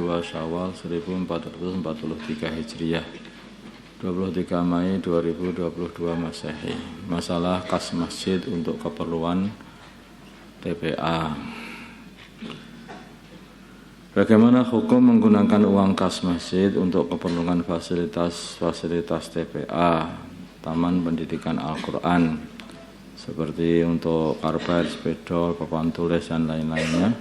22 Syawal 1443 Hijriah, 23 Mei 2022 Masehi. Masalah kas masjid untuk keperluan TPA. Bagaimana hukum menggunakan uang kas masjid untuk keperluan fasilitas TPA, Taman Pendidikan Al-Quran, seperti untuk karpet, spidol, papan tulis, dan lain-lainnya,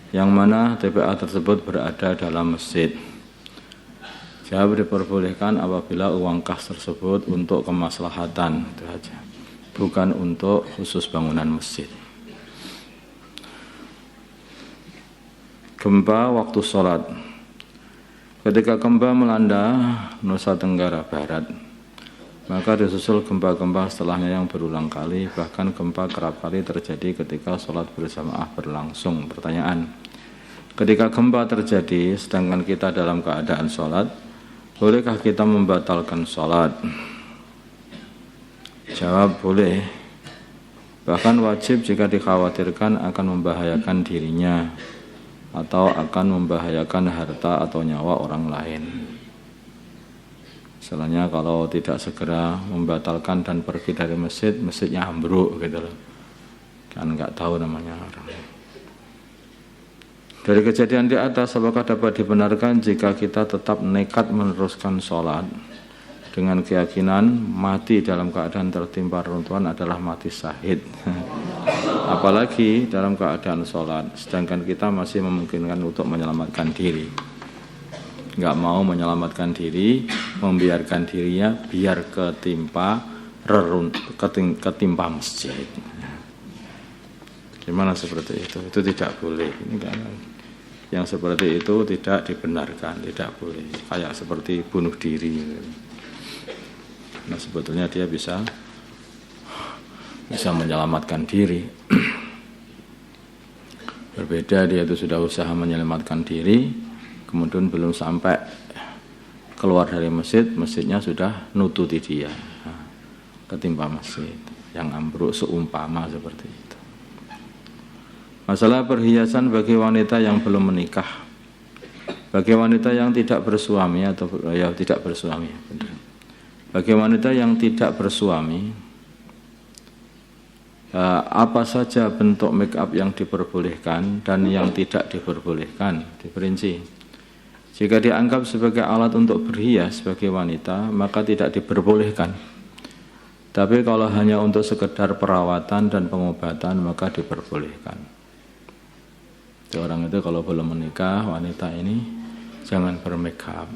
yang mana TPA tersebut berada dalam masjid? Jawab, diperbolehkan apabila uang kas tersebut untuk kemaslahatan, itu saja, bukan untuk khusus bangunan masjid. Gempa waktu sholat. Ketika gempa melanda Nusa Tenggara Barat, maka disusul gempa-gempa setelahnya yang berulang kali, bahkan gempa kerap kali terjadi ketika sholat berjamaah berlangsung. Pertanyaan, ketika gempa terjadi sedangkan kita dalam keadaan sholat, bolehkah kita membatalkan sholat? Jawab, boleh. Bahkan wajib jika dikhawatirkan akan membahayakan dirinya atau akan membahayakan harta atau nyawa orang lain. Misalnya kalau tidak segera membatalkan dan pergi dari masjid, masjidnya ambruk gitu loh. Kan nggak tahu namanya orang. Dari kejadian di atas, apakah dapat dibenarkan jika kita tetap nekat meneruskan sholat dengan keyakinan mati dalam keadaan tertimpa reruntuhan adalah mati syahid? Apalagi dalam keadaan sholat, sedangkan kita masih memungkinkan untuk menyelamatkan diri. Nggak mau menyelamatkan diri, membiarkan dirinya biar ketimpa masjid. Gimana seperti itu? Itu tidak boleh. Ini kan, yang seperti itu tidak dibenarkan, tidak boleh. Kayak seperti bunuh diri. Nah, sebetulnya dia bisa menyelamatkan diri. Berbeda, dia itu sudah usaha menyelamatkan diri, kemudian belum sampai keluar dari masjid, masjidnya sudah nututi dia, ketimpa masjid yang ambruk, seumpama seperti itu. Masalah perhiasan bagi wanita yang belum menikah. Bagi wanita yang tidak bersuami atau tidak bersuami, benar. Bagi wanita yang tidak bersuami, apa saja bentuk make up yang diperbolehkan dan yang tidak diperbolehkan, diperinci. Jika dianggap sebagai alat untuk berhias bagi wanita, maka tidak diperbolehkan. Tapi kalau hanya untuk sekedar perawatan dan pengobatan, maka diperbolehkan. Orang itu kalau belum menikah, wanita ini jangan bermake up.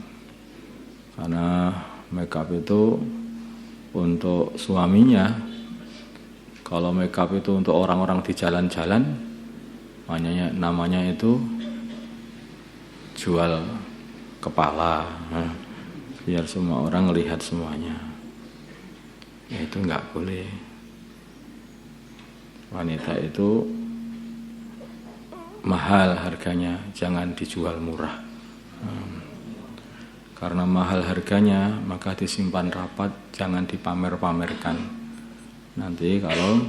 Karena make up itu untuk suaminya. Kalau make up itu untuk orang-orang di jalan-jalan, namanya itu jual kepala, biar semua orang lihat semuanya. Ya, itu enggak boleh. Wanita itu mahal harganya, jangan dijual murah. Karena mahal harganya, maka disimpan rapat, jangan dipamer-pamerkan. Nanti kalau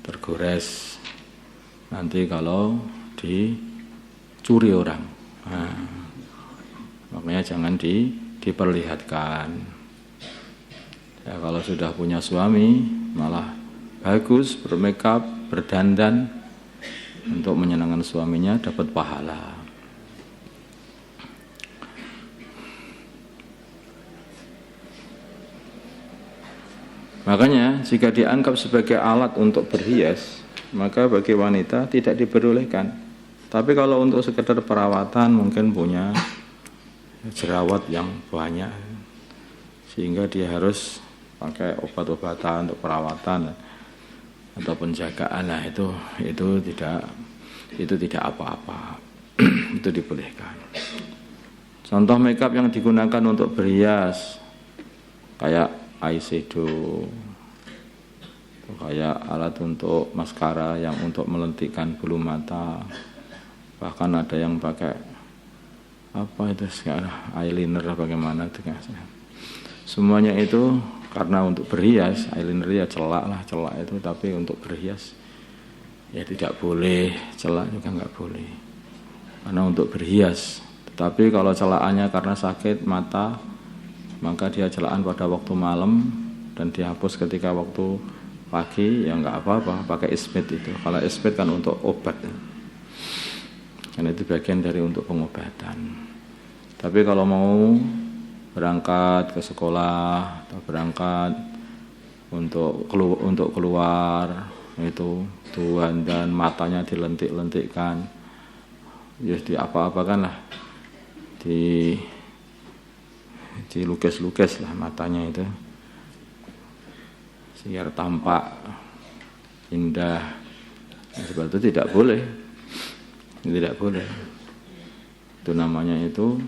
tergores, nanti kalau dicuri orang, makanya jangan diperlihatkan. Ya, kalau sudah punya suami, malah bagus bermakeup, berdandan untuk menyenangkan suaminya, dapat pahala. Makanya jika dianggap sebagai alat untuk berhias, maka bagi wanita tidak diperbolehkan. Tapi kalau untuk sekedar perawatan, mungkin punya jerawat yang banyak, sehingga dia harus pakai obat-obatan untuk perawatan atau penjagaan, nah itu tidak apa-apa. Itu dibolehkan. Contoh makeup yang digunakan untuk berhias kayak eyeshadow, kayak alat untuk maskara yang untuk melentikkan bulu mata, bahkan ada yang pakai eyeliner bagaimana itu. Semuanya itu karena untuk berhias. Eyeliner ya celak itu, tapi untuk berhias ya tidak boleh, celak juga nggak boleh, karena untuk berhias. Tapi kalau celaannya karena sakit mata, maka dia celaan pada waktu malam dan dihapus ketika waktu pagi, ya nggak apa-apa, pakai ismit itu. Kalau ismit kan untuk obat, karena itu bagian dari untuk pengobatan. Tapi kalau mau berangkat ke sekolah atau berangkat untuk keluar itu Tuhan dan matanya dilentik-lentikkan, ya di apa-apakan lah, dilukis-lukis lah matanya itu biar tampak indah. Sebab itu tidak boleh, tidak boleh. Itu namanya itu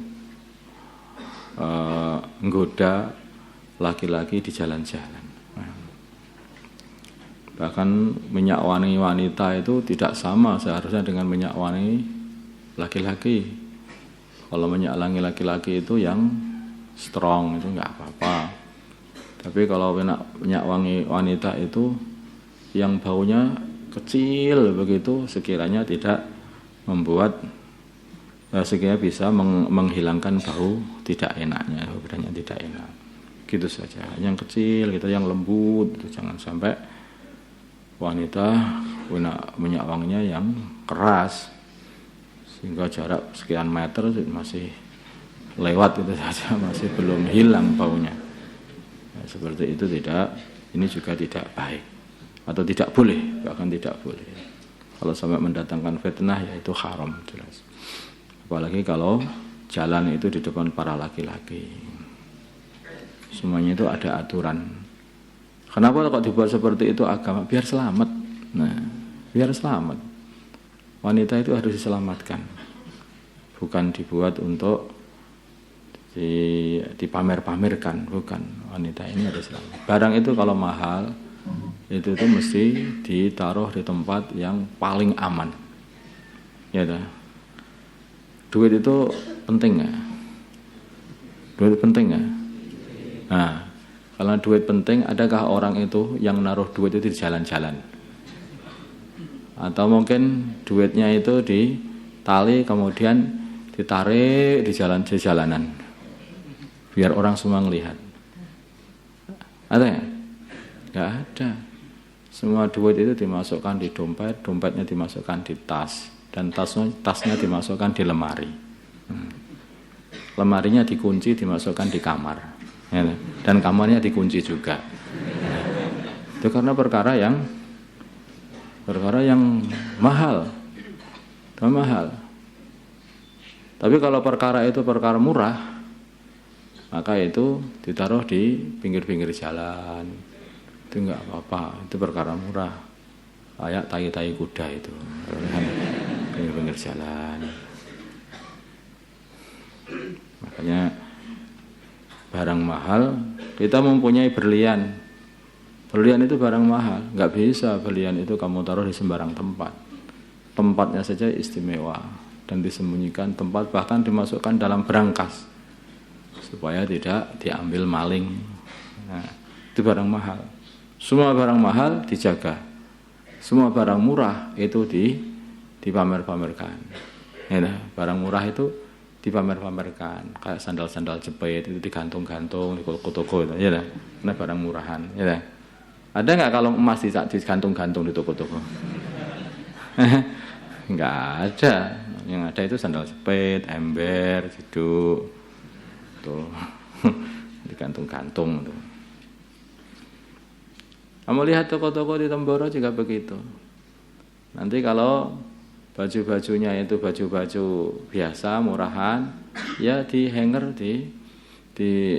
menggoda laki-laki di jalan-jalan. Bahkan minyak wangi wanita itu tidak sama seharusnya dengan minyak wangi laki-laki. Kalau minyak wangi laki-laki itu yang strong, itu nggak apa-apa. Tapi kalau minyak wangi wanita itu yang baunya kecil begitu, sekiranya tidak membuat, sekiranya bisa menghilangkan bau tidak enaknya, badannya tidak enak. Gitu saja. Yang kecil gitu, yang lembut itu jangan sampai wanita minyak wanginya yang keras sehingga jarak sekian meter masih lewat itu saja, masih belum hilang baunya. Seperti itu tidak, ini juga tidak baik atau tidak boleh, bahkan tidak boleh. Kalau sampai mendatangkan fitnah, ya itu haram jelas. Apalagi kalau jalan itu di depan para laki-laki. Semuanya itu ada aturan. Kenapa kok dibuat seperti itu agama? Biar selamat. Nah, biar selamat. Wanita itu harus diselamatkan. Bukan dibuat untuk dipamer-pamerkan, bukan. Wanita ini harus selamat. Barang itu kalau mahal, itu mesti ditaruh di tempat yang paling aman. Ya dah. Duit itu penting nggak? Duit penting nggak? Nah, kalau duit penting, adakah orang itu yang naruh duit itu di jalan-jalan? Atau mungkin duitnya itu di tali kemudian ditarik di jalanan, biar orang semua melihat. Ada ya? Nggak ada. Semua duit itu dimasukkan di dompet, dompetnya dimasukkan di tas, dan tasnya dimasukkan di lemari. Lemarinya dikunci, dimasukkan di kamar, ya, dan kamarnya dikunci juga. Itu karena perkara yang mahal, mahal. Tapi kalau perkara itu perkara murah, maka itu ditaruh di pinggir-pinggir jalan. Itu enggak apa-apa, itu perkara murah. Kayak tai-tai kuda itu, pinggir-pinggir jalan. Makanya barang mahal, kita mempunyai berlian. Berlian itu barang mahal, enggak bisa berlian itu kamu taruh di sembarang tempat. Tempatnya saja istimewa dan disembunyikan, tempat bahkan dimasukkan dalam berangkas supaya tidak diambil maling. Nah, itu barang mahal. Semua barang mahal dijaga. Semua barang murah itu dipamer-pamerkan. Ya, barang murah itu dipamer-pamerkan. Kayak sandal-sandal jepit itu digantung-gantung di toko-toko itu, ya. Karena barang murahan, ya. Ada nggak kalau emas digantung-gantung di toko-toko? Nggak ada. Yang ada itu sandal jepit, ember, jeduk, tuh digantung-gantung tuh. Kamu lihat toko-toko di Temboro juga begitu. Nanti kalau baju-bajunya itu baju-baju biasa, murahan, ya di hanger,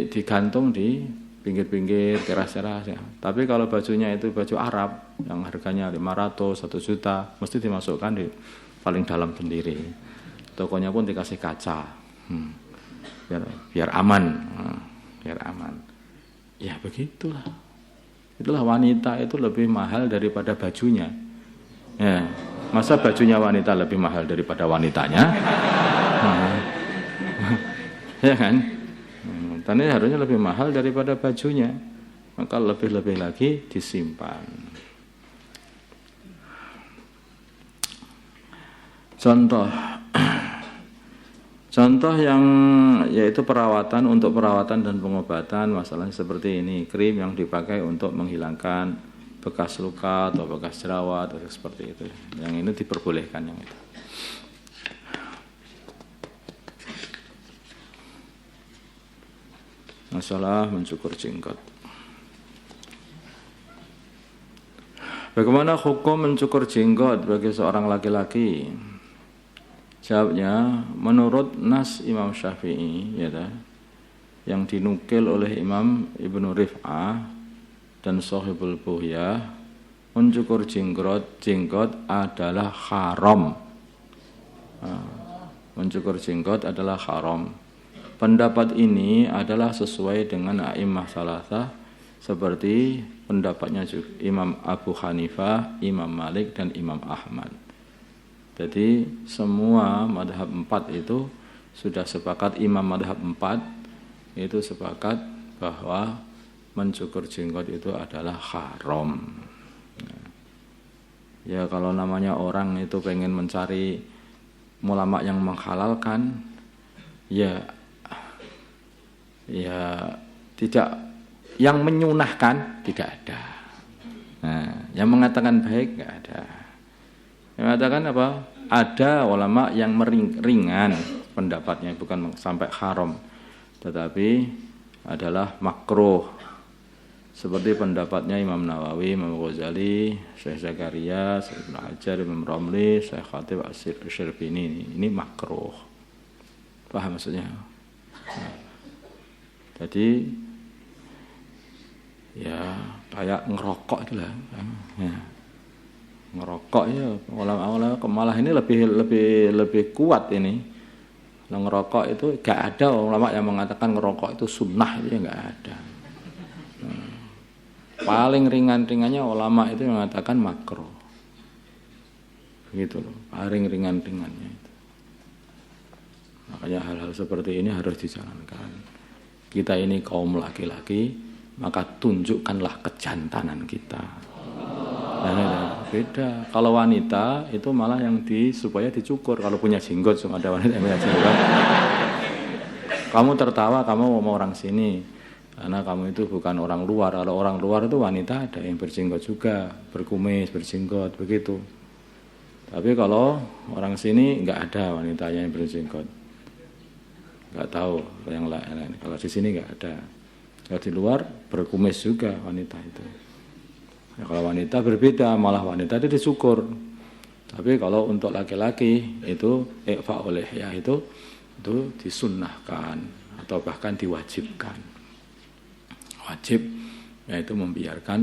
digantung di pinggir-pinggir, teras-teras ya. Tapi kalau bajunya itu baju Arab yang harganya 500, 1 juta, mesti dimasukkan di paling dalam sendiri. Tokonya pun dikasih kaca. Biar aman. Biar aman. Ya begitulah. Itulah wanita itu lebih mahal daripada bajunya. Ya, masa bajunya wanita lebih mahal daripada wanitanya? Ya kan? Tadi harusnya lebih mahal daripada bajunya. Maka lebih-lebih lagi disimpan. Contoh yang yaitu perawatan, untuk perawatan dan pengobatan, masalahnya seperti ini, krim yang dipakai untuk menghilangkan bekas luka atau bekas jerawat atau seperti itu. Yang ini diperbolehkan yang itu. Masalah mencukur jenggot. Bagaimana hukum mencukur jenggot bagi seorang laki-laki? Jawabnya, menurut nas Imam Syafi'i, ya, yang dinukil oleh Imam Ibnu Rif'ah dan Shahibul Buhyah, mencukur jenggot adalah haram. Mencukur jenggot adalah haram. Pendapat ini adalah sesuai dengan a'immah salasah, seperti pendapatnya Imam Abu Hanifah, Imam Malik, dan Imam Ahmad. Jadi semua madhab 4 itu sudah sepakat, imam madhab 4 itu sepakat bahwa mencukur jenggot itu adalah haram. Ya kalau namanya orang itu pengen mencari ulama yang menghalalkan, ya tidak, yang menyunahkan tidak ada. Nah, yang mengatakan baik nggak ada. Yang mengatakan apa? Ada ulama yang ringan pendapatnya, bukan sampai haram, tetapi adalah makruh. Seperti pendapatnya Imam Nawawi, Imam Ghazali, Syekh Zakaria, Syekh Ibnu Hajar, Imam Ramli, Syekh Khatib Asy-Syarbini, ini makruh. Paham maksudnya? Nah, jadi ya kayak ngerokok itulah. Ya. Ngerokok ya, malah ini lebih kuat ini. Kalau ngerokok itu gak ada ulama yang mengatakan ngerokok itu sunnah, itu ya gak ada. Paling ringan-ringannya ulama itu mengatakan makruh. Begitu loh, paling ringan-ringannya itu. Makanya hal-hal seperti ini harus dijalankan. Kita ini kaum laki-laki, maka tunjukkanlah kejantanan kita. Nah, beda. Kalau wanita itu malah yang supaya dicukur. Kalau punya jenggot, ada wanita yang punya jenggot. Kamu tertawa, kamu mau orang sini, karena kamu itu bukan orang luar. Kalau orang luar itu wanita ada yang berjenggot juga, berkumis, berjenggot, begitu. Tapi kalau orang sini nggak ada wanita yang berjenggot. Nggak tahu yang lain. Kalau di sini nggak ada. Kalau di luar berkumis juga wanita itu. Ya, kalau wanita berbeda, malah wanita itu dicukur. Tapi kalau untuk laki-laki itu ikhfa oleh ya itu disunnahkan atau bahkan diwajibkan. Wajib yaitu membiarkan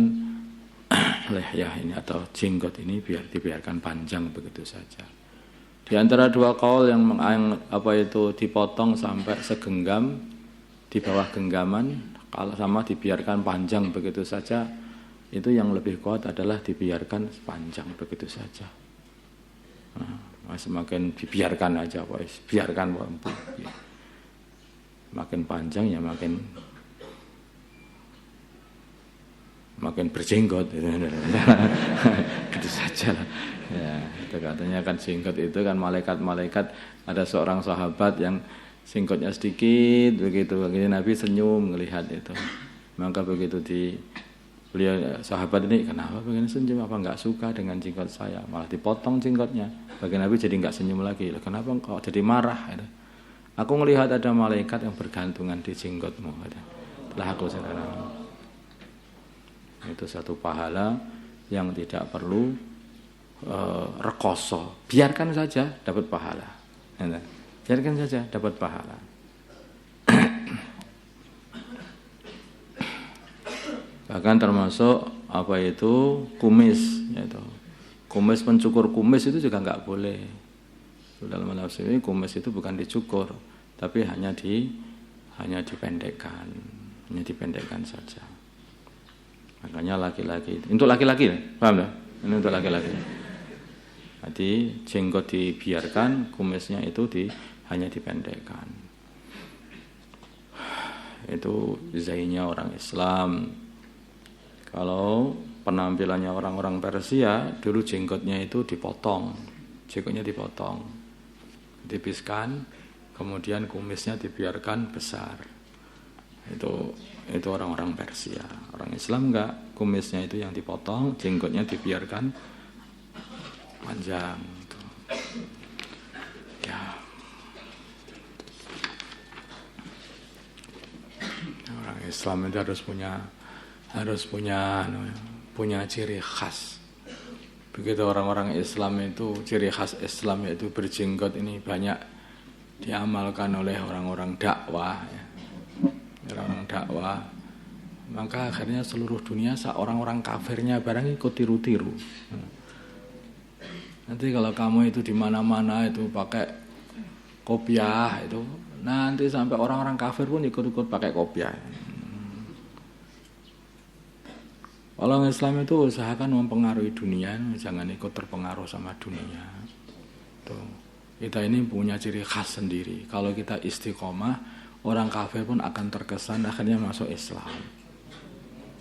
lehyah ini atau jenggot ini dibiarkan panjang begitu saja. Di antara dua kaul yang dipotong sampai segenggam di bawah genggaman, kalau sama dibiarkan panjang begitu saja, itu yang lebih kuat adalah dibiarkan panjang begitu saja. Nah, semakin dibiarkan aja, biarkan mampu. Ya. Makin panjang ya makin berjenggot. Gitu saja lah. Ya, itu katanya kan jenggot itu kan malaikat. Ada seorang sahabat yang jenggotnya sedikit begitu Nabi senyum melihat itu. Maka begitu beliau sahabat ini, kenapa begini senyum, apa enggak suka dengan jenggot saya, malah dipotong jenggotnya. Bagi Nabi jadi enggak senyum lagi. Kenapa engkau jadi marah? Aku melihat ada malaikat yang bergantungan di jenggotmu. Telah aku sekarang. Itu satu pahala yang tidak perlu rekoso. Biarkan saja dapat pahala. Biarkan saja dapat pahala. Bahkan termasuk kumis, yaitu kumis, mencukur kumis itu juga enggak boleh. Dalam mazhab ini kumis itu bukan dicukur, tapi hanya dipendekkan, saja. Makanya laki-laki, untuk laki-laki, paham ya? Ini untuk laki-laki. Jadi jenggot dibiarkan, kumisnya itu hanya dipendekkan. Itu zainnya orang Islam. Kalau penampilannya orang-orang Persia, dulu jenggotnya itu dipotong, dipiskan, kemudian kumisnya dibiarkan besar. Itu orang-orang Persia. Orang Islam enggak, kumisnya itu yang dipotong, jenggotnya dibiarkan panjang. Ya. Orang Islam itu harus punya ciri khas. Begitu orang-orang Islam itu, ciri khas Islam yaitu berjenggot ini banyak diamalkan oleh orang-orang dakwah, ya. Orang dakwah, maka akhirnya seluruh dunia orang-orang kafirnya barang ikut tiru-tiru. Nanti kalau kamu itu di mana-mana itu pakai kopiah itu, nanti sampai orang-orang kafir pun ikut-ikut pakai kopiah. Kalau Islam itu usahakan mempengaruhi dunia, jangan ikut terpengaruh sama dunia. Tuh, kita ini punya ciri khas sendiri. Kalau kita istiqomah, orang kafir pun akan terkesan akhirnya masuk Islam.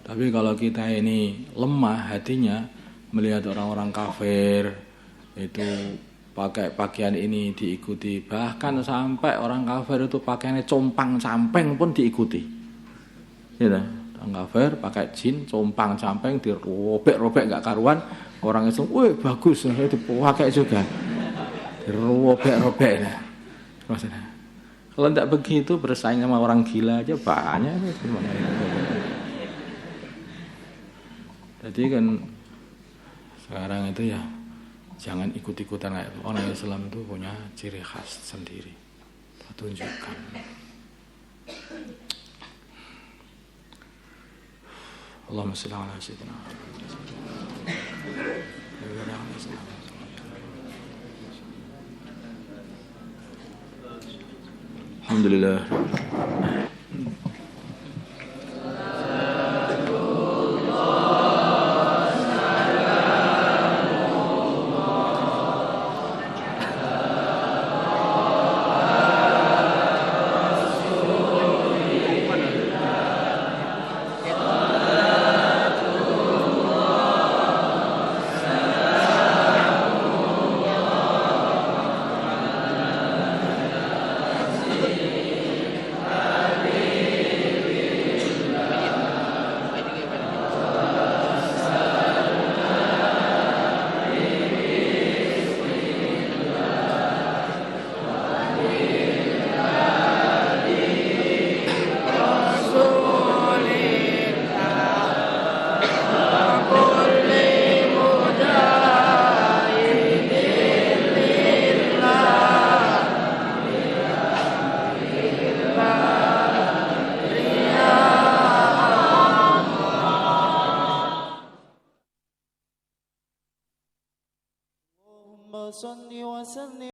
Tapi kalau kita ini lemah hatinya melihat orang-orang kafir itu pakai pakaian ini diikuti, bahkan sampai orang kafir itu pakaiannya compang-camping pun diikuti. Gitu. Orang kafir pakai jin compang-camping dirobek-robek enggak karuan, orang Islam, "Wih, bagus, saya dipakai juga." Dirobek-robek nah. Maksudnya kalau tidak begitu bersaing sama orang gila aja banyak. Jadi kan sekarang itu ya jangan ikut-ikutan kayak orang Islam itu punya ciri khas sendiri. Tunjukkan. Allahumma shalli ala sayyidina Muhammad. Alhamdulillah. صل وسلم